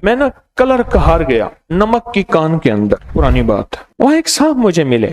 میں نا کلر کہار گیا نمک کی کان کے اندر، پرانی بات ہے، وہاں ایک صاحب مجھے ملے،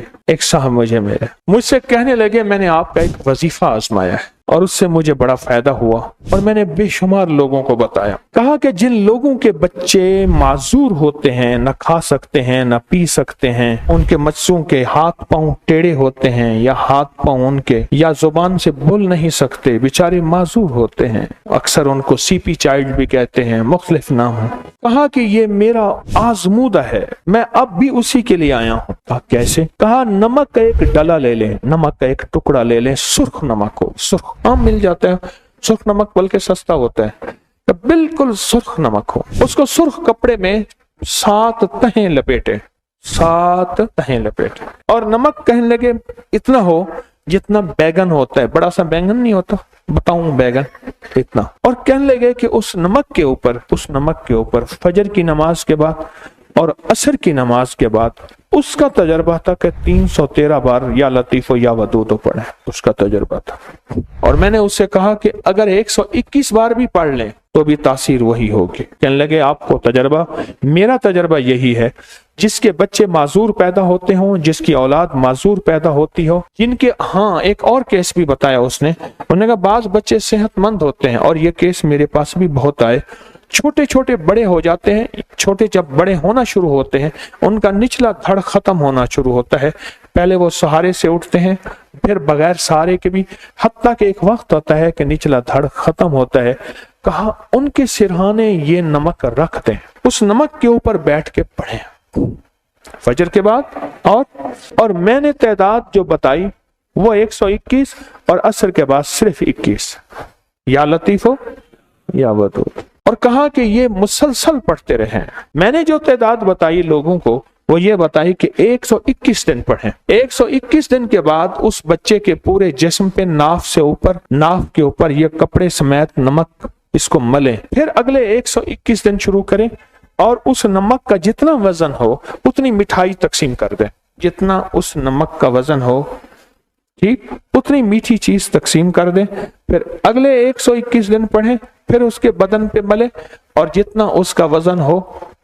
مجھ سے کہنے لگے میں نے آپ کا ایک وظیفہ آزمایا ہے اور اس سے مجھے بڑا فائدہ ہوا، اور میں نے بے شمار لوگوں کو بتایا۔ کہا کہ جن لوگوں کے بچے معذور ہوتے ہیں، نہ کھا سکتے ہیں نہ پی سکتے ہیں، ان کے بچوں کے ہاتھ پاؤں ٹیڑے ہوتے ہیں یا ہاتھ پاؤں ان کے یا زبان سے بول نہیں سکتے، بیچارے معذور ہوتے ہیں، اکثر ان کو سی پی چائلڈ بھی کہتے ہیں، مختلف نام ہیں۔ کہا کہ یہ میرا آزمودہ ہے، میں اب بھی اسی کے لیے آیا ہوں۔ کہا کیسے؟ کہا نمک کا ایک ڈلا لے لیں، نمک کا ایک ٹکڑا لے لیں، سرخ نمک ہو، سرخ عام مل جاتا ہے، سرخ نمک بلکہ سستا ہوتا ہے، بالکل سرخ نمک ہو، اس کو سرخ کپڑے میں 7 تہیں لپیٹے، اور نمک کہنے لگے اتنا ہو جتنا بیگن ہوتا ہے، بڑا سا بیگن نہیں ہوتا، بتاؤں بیگن اتنا، اور کہنے لگے کہ اس نمک کے اوپر فجر کی نماز کے بعد اور عصر کی نماز کے بعد اس کا تجربہ تھا کہ 313 بار یا لطیف و یا ودود پڑھیں، اس کا تجربہ تھا۔ اور میں نے اس سے کہا کہ اگر 121 بار بھی پڑھ لیں تو بھی تاثیر وہی ہوگی۔ کہنے لگے آپ کو تجربہ، میرا تجربہ یہی ہے، جس کے بچے معذور پیدا ہوتے ہوں، جس کی اولاد معذور پیدا ہوتی ہو، جن کے ہاں ایک اور کیس بھی بتایا اس نے، انہوں نے کہا بعض بچے صحت مند ہوتے ہیں، اور یہ کیس میرے پاس بھی بہت آئے، چھوٹے چھوٹے بڑے ہو جاتے ہیں، چھوٹے جب بڑے ہونا شروع ہوتے ہیں ان کا نچلا دھڑ ختم ہونا شروع ہوتا ہے، پہلے وہ سہارے سے اٹھتے ہیں، پھر بغیر سہارے کے بھی، حتیٰ کہ ایک وقت ہوتا ہے کہ نچلا دھڑ ختم ہوتا ہے۔ کہا ان کے سرہانے یہ نمک رکھ دیں، اس نمک کے اوپر بیٹھ کے پڑھیں فجر کے بعد، اور میں نے تعداد جو بتائی وہ 121 اور عصر کے بعد صرف 21، یا لطیف ہو یا ودود، اور کہا کہ یہ مسلسل پڑھتے رہیں۔ میں نے جو تعداد بتائی لوگوں کو وہ یہ بتائی کہ 121 دن پڑھیں، 121 دن کے بعد اس بچے کے پورے جسم پہ ناف کے اوپر یہ کپڑے سمیت نمک اس کو ملیں، پھر اگلے 121 دن شروع کریں، اور اس نمک کا جتنا وزن ہو اتنی مٹھائی تقسیم کر دیں، جتنا اس نمک کا وزن ہو، ٹھیک، اتنی میٹھی چیز تقسیم کر دیں، پھر اگلے 121 دن پڑھیں، پھر اس کے بدن پہ ملے، اور جتنا اس کا وزن ہو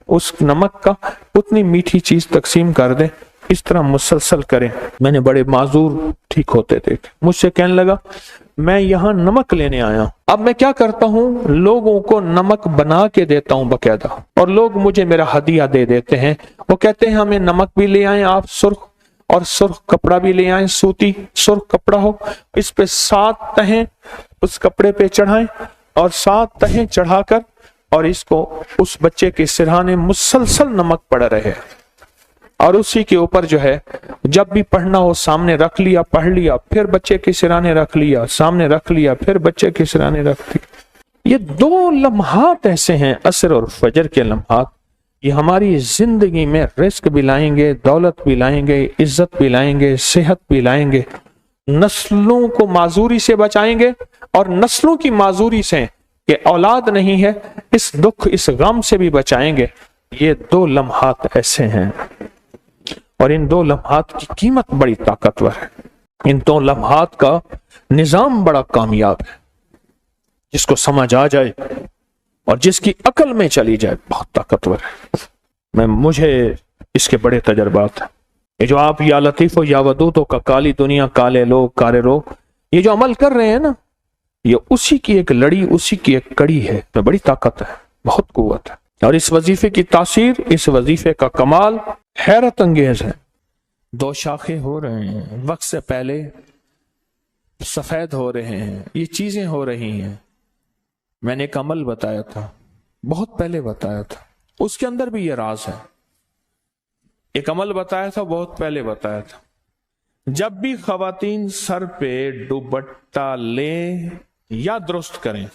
اس نمک کا اتنی میٹھی چیز تقسیم کر دیں، اس طرح مسلسل کریں۔ میں نے بڑے معذور ٹھیک ہوتے دیکھے، مجھ سے کہنے لگا میں یہاں نمک لینے آیا ہوں، اب میں کیا کرتا ہوں، لوگوں کو نمک بنا کے دیتا ہوں باقاعدہ، اور لوگ مجھے میرا ہدیہ دے دیتے ہیں، وہ کہتے ہیں ہمیں نمک بھی لے آئیں آپ سرخ، اور سرخ کپڑا بھی لے آئیں، سوتی سرخ کپڑا ہو، اس پہ 7 تہیں اس کپڑے پہ چڑھائیں، اور 7 تہیں چڑھا کر اور اس کو اس بچے کے سرہانے مسلسل نمک پڑ رہے، اور اسی کے اوپر جو ہے جب بھی پڑھنا ہو سامنے رکھ لیا، پڑھ لیا، پھر بچے کے سرانے رکھ لیا، سامنے رکھ لیا، پھر بچے کے سرانے رکھ لیا۔ یہ 2 لمحات ایسے ہیں، عصر اور فجر کے لمحات، یہ ہماری زندگی میں رزق بھی لائیں گے، دولت بھی لائیں گے، عزت بھی لائیں گے، صحت بھی لائیں گے، نسلوں کو معذوری سے بچائیں گے، اور نسلوں کی معذوری سے کہ اولاد نہیں ہے اس دکھ اس غم سے بھی بچائیں گے۔ یہ 2 لمحات ایسے ہیں، اور ان 2 لمحات کی قیمت بڑی طاقتور ہے، ان 2 لمحات کا نظام بڑا کامیاب ہے، جس کو سمجھ آ جائے اور جس کی عقل میں چلی جائے بہت طاقتور ہے۔ مجھے اس کے بڑے تجربات ہیں، یہ جو آپ یا لطیف و یا ودود کا کالی دنیا کالے لوگ کارے رو یہ جو عمل کر رہے ہیں نا، یہ اسی کی ایک لڑی، اسی کی ایک کڑی ہے، میں بڑی طاقت ہے، بہت قوت ہے، اور اس وظیفے کی تاثیر، اس وظیفے کا کمال حیرت انگیز ہے۔ 2 شاخیں ہو رہے ہیں، وقت سے پہلے سفید ہو رہے ہیں، یہ چیزیں ہو رہی ہیں۔ میں نے ایک عمل بتایا تھا، بہت پہلے بتایا تھا، اس کے اندر بھی یہ راز ہے۔ ایک عمل بتایا تھا، بہت پہلے بتایا تھا، جب بھی خواتین سر پہ دوپٹہ لیں یا درست کریں،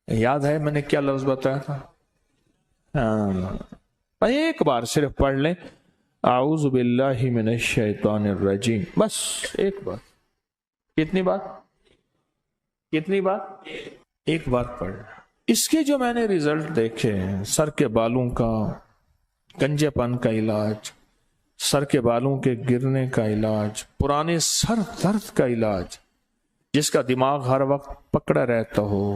یاد ہے میں نے کیا لفظ بتایا تھا؟ ایک بار صرف پڑھ لیں، اعوذ باللہ من الشیطان الرجیم، بس ایک بار۔ کتنی بار؟ ایک بار پڑھ۔ اس کے جو میں نے رزلٹ دیکھے ہیں، سر کے بالوں کا گنجے پن کا علاج، سر کے بالوں کے گرنے کا علاج، پرانے سر درد کا علاج، جس کا دماغ ہر وقت پکڑا رہتا ہو،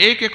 1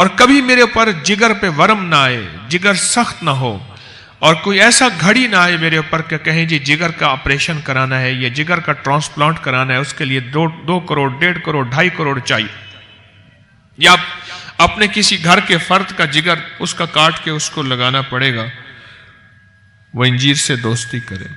اور کبھی میرے اوپر جگر پہ ورم نہ آئے, جگر سخت نہ ہو, اور کوئی ایسا گھڑی نہ آئے میرے اوپر کہ کہیں جی جگر کا آپریشن کرانا ہے یا جگر کا ٹرانسپلانٹ کرانا ہے, اس کے لیے 2 کروڑ 1.5 کروڑ 2.5 کروڑ چاہیے, یا اپنے کسی گھر کے فرد کا جگر اس کا کاٹ کے اس کو لگانا پڑے گا, وہ انجیر سے دوستی کرے.